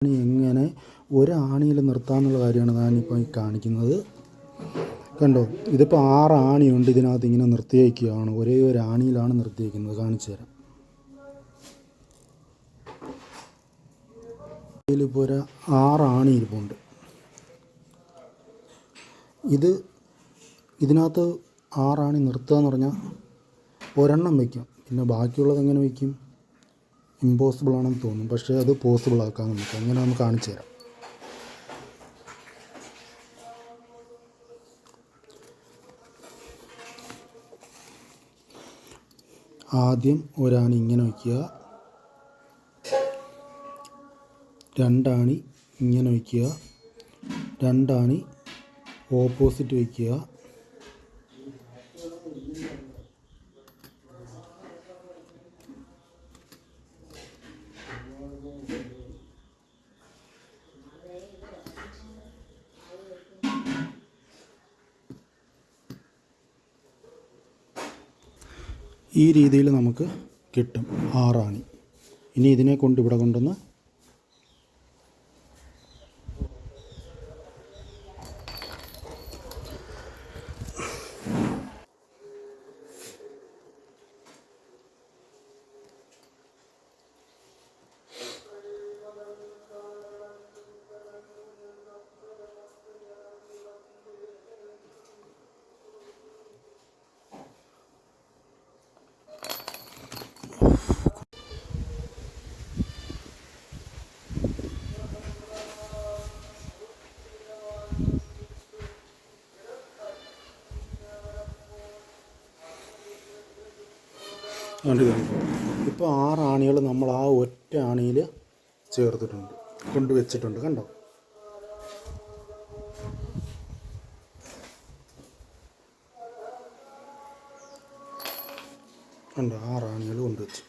എങ്ങനെ ഒരാണിയിൽ നിർത്താമെന്നുള്ള കാര്യമാണ് ഞാനിപ്പോൾ ഈ കാണിക്കുന്നത്. കണ്ടോ, ഇതിപ്പോൾ 6 ആണിയുണ്ട് ഇതിനകത്ത് ഇങ്ങനെ നിർത്തി വയ്ക്കുകയാണ്. ഒരേ ഒരു ആണിയിലാണ് നിർത്തി വയ്ക്കുന്നത്. കാണിച്ചു തരാം. ഇതിലിപ്പോൾ ഒരു 6 ആണി ഇരിപ്പുണ്ട്. ഇതിനകത്ത് 6 ആണി നിർത്തുക എന്ന് പറഞ്ഞാൽ ഒരെണ്ണം വയ്ക്കും. പിന്നെ ബാക്കിയുള്ളത് എങ്ങനെ വയ്ക്കും? ഇമ്പോസിബിൾ ആണെന്ന് തോന്നും. പക്ഷേ അത് പോസിബിൾ ആക്കാൻ നമുക്ക് എങ്ങനെ നമുക്ക് കാണിച്ചു തരാം. ആദ്യം ഒരാണി ഇങ്ങനെ വയ്ക്കുക, 2 ആണി ഇങ്ങനെ വയ്ക്കുക, 2 ആണി ഓപ്പോസിറ്റ് വയ്ക്കുക, ഈ രീതിയിൽ നമുക്ക് കിട്ടും 6 ആണി. ഇനി ഇതിനെ കൊണ്ട് ഇവിടെ കൊണ്ടുവന്ന് ഇപ്പോൾ 6 ആണികൾ നമ്മൾ ആ ഒറ്റ ആണിയിൽ ചേർത്തിട്ടുണ്ട്, കൊണ്ടുവച്ചിട്ടുണ്ട്. കണ്ടോ, കണ്ടോ 6 ആണികൾ കൊണ്ടുവച്ചു.